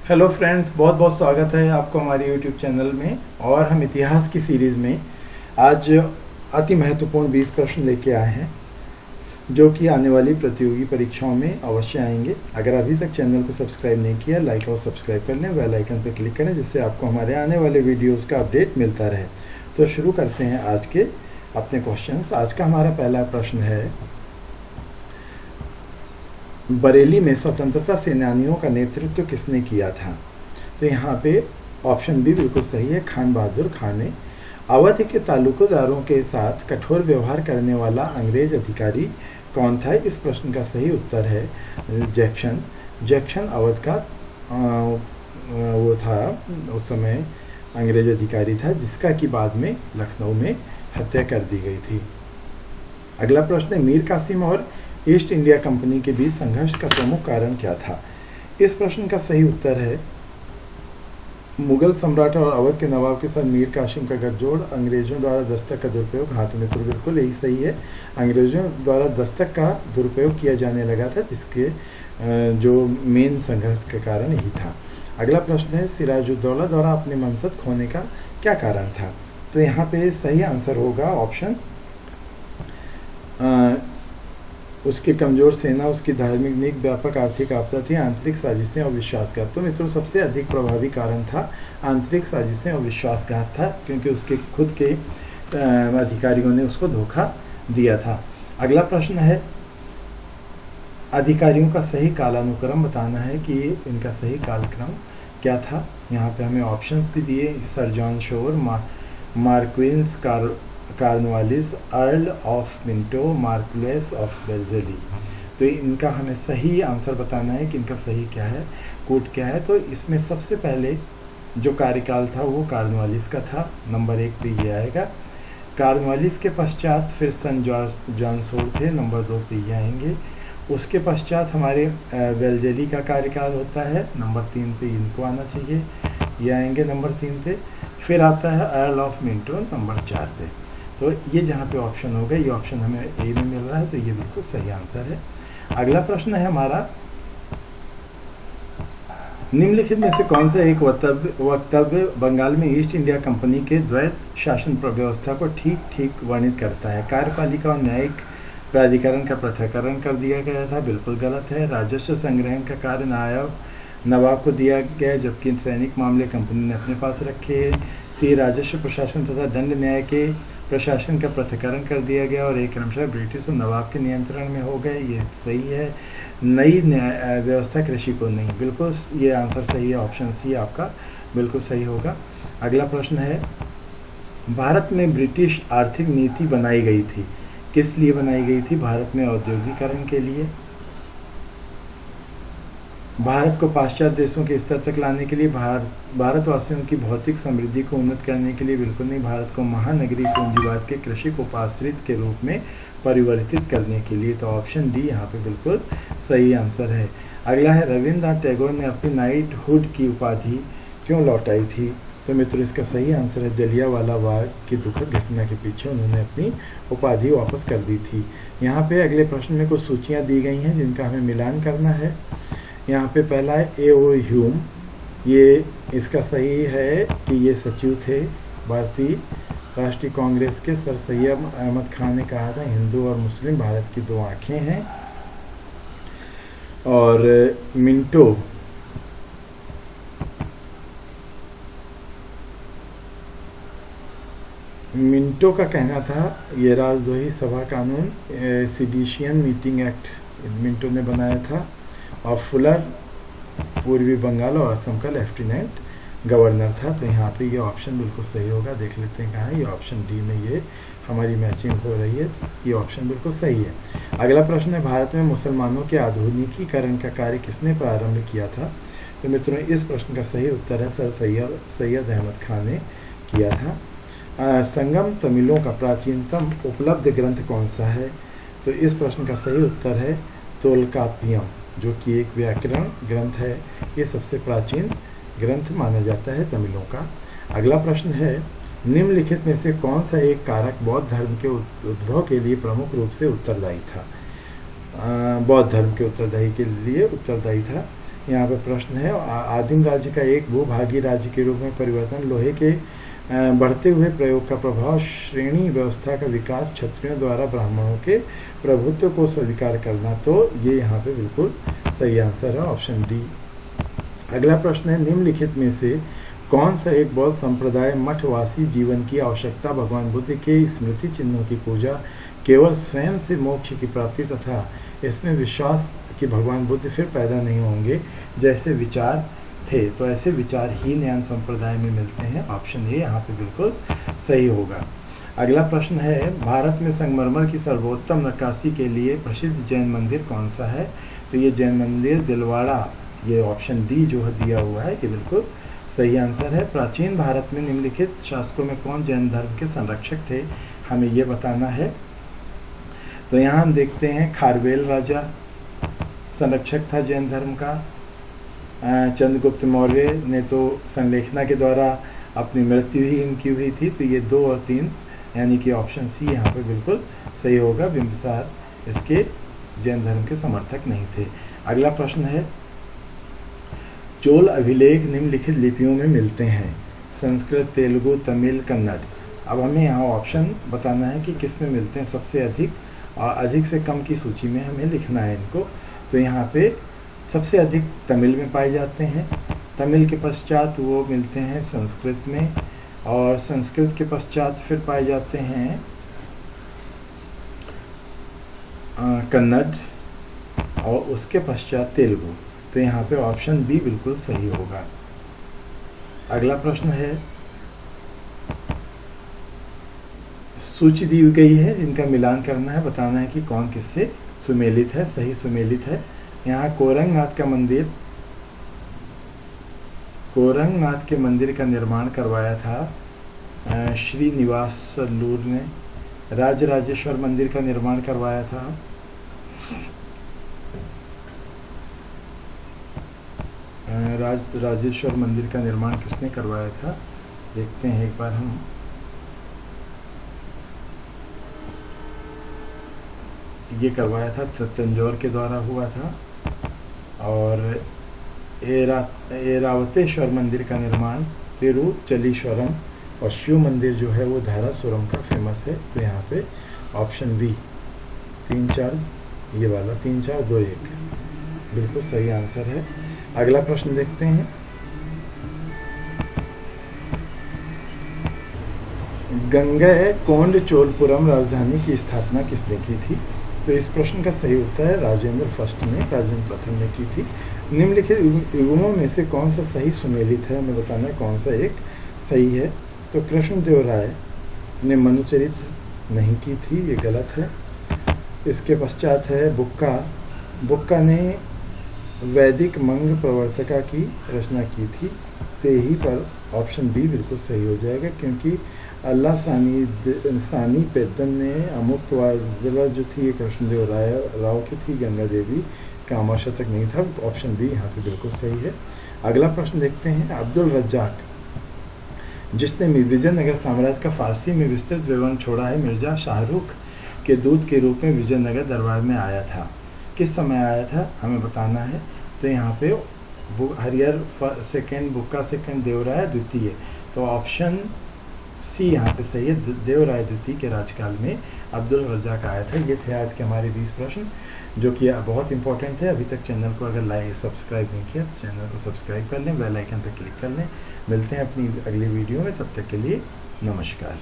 Hello friends, बहुत बहुत स्वागत है आपको हमारे यूट्यूब चैनल में। और हम इतिहास की सीरीज़ में आज अति महत्वपूर्ण 20 प्रश्न लेके आए हैं जो कि आने वाली प्रतियोगी परीक्षाओं में अवश्य आएंगे। अगर अभी तक चैनल को सब्सक्राइब नहीं किया, लाइक और सब्सक्राइब कर लें, बेल आइकन पर क्लिक करें जिससे आपको हमारे आने वाले वीडियोज़ का अपडेट मिलता रहे। तो शुरू करते हैं आज के अपने क्वेश्चंस। आज का हमारा पहला प्रश्न है, बरेली में स्वतंत्रता सेनानियों का नेतृत्व किसने किया था? तो यहाँ पे ऑप्शन बी बिल्कुल सही है, खान बहादुर खान ने। अवध के तालुकेदारों के साथ कठोर व्यवहार करने वाला अंग्रेज अधिकारी कौन था? इस प्रश्न का सही उत्तर है जैक्सन। जैक्सन अवध का वो था, उस समय अंग्रेज अधिकारी था जिसका कि बाद में लखनऊ में हत्या कर दी गई थी। अगला प्रश्न है, मीर कासिम और ईस्ट इंडिया कंपनी के बीच संघर्ष का प्रमुख कारण क्या था? इस प्रश्न का सही उत्तर है, मुगल सम्राट और अवध के नवाब के साथ मीर कासिम का गठजोड़, अंग्रेजों द्वारा दस्तक का दुरुपयोग। हाँ तो मित्र बिल्कुल यही सही है, अंग्रेजों द्वारा दस्तक का दुरुपयोग किया जाने लगा था जिसके जो मेन संघर्ष का कारण यही था। अगला प्रश्न है, सिराजुद्दौला द्वारा अपने मनसब खोने का क्या कारण था? तो यहाँ पे सही आंसर होगा ऑप्शन, उसकी कमजोर सेना, उसकी धार्मिक नीति, व्यापक आर्थिक आपदा थी, आंतरिक साजिशें और विश्वासघात। तो मित्रों सबसे अधिक प्रभावी कारण था आंतरिक साजिशें और विश्वासघात था, क्योंकि उसके खुद के अधिकारियों ने उसको धोखा दिया था। अगला प्रश्न है, अधिकारियों का सही कालानुक्रम बताना है कि इनका सही कालक्रम क्या था। यहाँ पे हमें ऑप्शंस भी दिए, sir John Shore, marquis Cornwallis, earl of Minto, marquess of Wellesley. तो इनका हमें सही आंसर बताना है कि इनका सही क्या है, कोड क्या है। तो इसमें सबसे पहले जो कार्यकाल था वो कार्नवालिस का था, नंबर 1 पे ये आएगा। कार्नवालिस के पश्चात फिर सन जॉन शोर थे, नंबर 2 पे ये आएंगे। उसके पश्चात हमारे बेल्जेली का कार्यकाल होता है, नंबर 3 पे इनको आना चाहिए, ये आएंगे नंबर 3 पे। फिर आता है अर्ल ऑफ मिंटो नंबर 4 पे। तो ये जहाँ पे ऑप्शन होगा, ये ऑप्शन हमें ए में मिल रहा है, तो ये बिल्कुल सही आंसर है। अगला प्रश्न है हमारा, निम्नलिखित में से कौन सा एक वक्तव्य बंगाल में ईस्ट इंडिया कंपनी के द्वैत शासन व्यवस्था को ठीक ठीक वर्णित करता है? कार्यपालिका और न्यायिक प्राधिकरण का पृथक्करण कर दिया गया था, बिल्कुल गलत है। राजस्व संग्रहण का कार्य नायब नवाब को दिया गया जबकि सैनिक मामले कंपनी ने अपने पास रखे। सी, राजस्व प्रशासन तथा दंड न्याय के प्रशासन का पृथक्करण कर दिया गया और एक क्रमशः ब्रिटिश और नवाब के नियंत्रण में हो गए, ये सही है। नई न्याय व्यवस्था कृषि को नहीं, बिल्कुल ये आंसर सही है, ऑप्शन सी आपका बिल्कुल सही होगा। अगला प्रश्न है, भारत में ब्रिटिश आर्थिक नीति बनाई गई थी, किस लिए बनाई गई थी? भारत में औद्योगिकरण के लिए, भारत को पाश्चात्य देशों के स्तर तक लाने के लिए, भारतवासियों की भौतिक समृद्धि को उन्नत करने के लिए, बिल्कुल नहीं। भारत को महानगरीय पूंजीवाद के कृषि को उपाश्रित के रूप में परिवर्तित करने के लिए। तो ऑप्शन डी यहाँ पे बिल्कुल सही आंसर है। अगला है, रविन्द्रनाथ टैगोर ने अपनी नाइटहुड की उपाधि क्यों लौटाई थी? तो मित्रों इसका सही आंसर है, जलियांवाला बाग की दुखद घटना के पीछे उन्होंने अपनी उपाधि वापस कर दी थी। यहाँ पे अगले प्रश्न में कुछ सूचियाँ दी गई हैं जिनका हमें मिलान करना है। यहाँ पे पहला है ए.ओ. ह्यूम, ये इसका सही है कि ये सचिव थे भारतीय राष्ट्रीय कांग्रेस के। सर सैयद अहमद खान ने कहा था, हिंदू और मुस्लिम भारत की दो आंखें हैं। और मिंटो का कहना था ये राजद्रोही सभा कानून, सिडिशियन मीटिंग एक्ट मिंटो ने बनाया था। और फुलर पूर्वी बंगाल और असम का लेफ्टिनेंट गवर्नर था। तो यहाँ पे ये ऑप्शन बिल्कुल सही होगा। देख लेते हैं कहाँ है, ये ऑप्शन डी में ये हमारी मैचिंग हो रही है, ये ऑप्शन बिल्कुल सही है। अगला प्रश्न है, भारत में मुसलमानों के आधुनिकीकरण का कार्य किसने प्रारंभ किया था? तो मित्रों इस प्रश्न का सही उत्तर है सर सैयद अहमद खान ने किया था। संगम तमिलों का प्राचीनतम उपलब्ध ग्रंथ कौन सा है? तो इस प्रश्न का सही उत्तर है तोलकाप्पियम, जो कि एक व्याकरण ग्रंथ है। ये सबसे प्राचीन ग्रंथ माना जाता है तमिलों का। अगला प्रश्न है, निम्नलिखित में से कौन सा एक कारक बौद्ध धर्म के उद्भव के लिए प्रमुख रूप से उत्तरदायी था? बौद्ध धर्म के उत्तरदायी के लिए उत्तरदायी था। यहाँ पे प्रश्न है, आदिम राज्य का एक भूभागी राज्य के रूप में परिवर्तन, लोहे के बढ़ते हुए प्रयोग का प्रभाव, श्रेणी व्यवस्था का विकास, क्षत्रियों द्वारा ब्राह्मणों के प्रभुत्व को स्वीकार करना। तो ये यहाँ पे बिल्कुल सही आंसर है, ऑप्शन डी। अगला प्रश्न है, निम्नलिखित में से कौन सा एक बौद्ध संप्रदाय मठवासी जीवन की आवश्यकता, भगवान बुद्ध के स्मृति चिन्हों की पूजा, केवल स्वयं से मोक्ष की प्राप्ति तथा इसमें विश्वास कि भगवान बुद्ध फिर पैदा नहीं होंगे जैसे विचार थे। तो ऐसे विचार हीनयान संप्रदाय में मिलते हैं, ऑप्शन ए यहाँ पे बिल्कुल सही होगा। अगला प्रश्न है, भारत में संगमरमर की सर्वोत्तम नक्काशी के लिए प्रसिद्ध जैन मंदिर कौन सा है? तो ये जैन मंदिर दिलवाड़ा, ये ऑप्शन डी जो है दिया हुआ है, ये बिल्कुल सही आंसर है। प्राचीन भारत में निम्नलिखित शासकों में कौन जैन धर्म के संरक्षक थे, हमें ये बताना है। तो यहाँ हम देखते हैं खारवेल राजा संरक्षक था जैन धर्म का। चंद्रगुप्त मौर्य ने तो संलेखना के द्वारा अपनी मृत्यु ही इनकी हुई थी। तो ये 2 और 3 यानी कि ऑप्शन सी यहाँ पे बिल्कुल सही होगा। बिंबिसार इसके जैन धर्म के समर्थक नहीं थे। अगला प्रश्न है, चोल अभिलेख निम्नलिखित लिपियों में मिलते हैं, संस्कृत, तेलुगु, तमिल, कन्नड़। अब हमें यहाँ ऑप्शन बताना है कि किस में मिलते हैं सबसे अधिक, और अधिक से कम की सूची में हमें लिखना है इनको। तो यहाँ पे सबसे अधिक तमिल में पाए जाते हैं, तमिल के पश्चात वो मिलते हैं संस्कृत में, और संस्कृत के पश्चात फिर पाए जाते हैं कन्नड़, और उसके पश्चात तेलुगु। तो यहाँ पे ऑप्शन बी बिल्कुल सही होगा। अगला प्रश्न है, सूची दी गई है, इनका मिलान करना है, बताना है कि कौन किससे सुमेलित है, सही सुमेलित है। यहाँ कोरंगनाथ के मंदिर का निर्माण करवाया था श्रीनिवास लूर ने। राजराजेश्वर मंदिर का निर्माण करवाया था राजेश्वर मंदिर का निर्माण किसने करवाया था, देखते हैं एक बार हम। ये करवाया था तंजौर के द्वारा हुआ था। और ऐरावतेश्वर मंदिर का निर्माण तिरुचलीश्वरम, और शिव मंदिर जो है वो धारासुरम का फेमस है। तो यहाँ पे ऑप्शन बी 3, 4 ये वाला 3, 4, 2, 1 बिल्कुल सही आंसर है। अगला प्रश्न देखते हैं, गंगैकोंड चोलपुरम राजधानी की स्थापना किसने की थी? तो इस प्रश्न का सही उत्तर है राजेंद्र प्रथम ने की थी। निम्नलिखित युगमों में से कौन सा सही सुमेलित है, हमें बताना है कौन सा एक सही है। तो कृष्णदेव राय ने मनुचरित नहीं की थी, ये गलत है। इसके पश्चात है बुक्का ने वैदिक मंग प्रवर्तका की रचना की थी। तो यही पर ऑप्शन बी बिल्कुल सही हो जाएगा, क्योंकि अल्लाह सानी पेदन ने अमुक्तवादला जो थी ये कृष्णदेव राव की थी, गंगा देवी का अमर शतक नहीं था। ऑप्शन बी यहाँ पे बिल्कुल सही है। अगला प्रश्न देखते हैं, अब्दुल रज्जाक जिसने विजयनगर साम्राज्य का फारसी में विस्तृत विवरण छोड़ा है, मिर्जा शाहरुख के दूत के रूप में विजयनगर दरबार में आया था, किस समय आया था, हमें बताना है। तो यहाँ पे हरिहर सेकेंड, बुक्का सेकेंड, देवराय द्वितीय। तो ऑप्शन सी यहाँ पे सही है, देवराय द्वितीय के राजकाल में अब्दुल रज्जाक आया था। ये थे आज के हमारे 20 प्रश्न जो कि बहुत इंपॉर्टेंट है। अभी तक चैनल को अगर सब्सक्राइब नहीं किया तो चैनल को सब्सक्राइब कर लें, बेल आइकन पर क्लिक कर लें। मिलते हैं अपनी अगली वीडियो में, तब तक के लिए नमस्कार।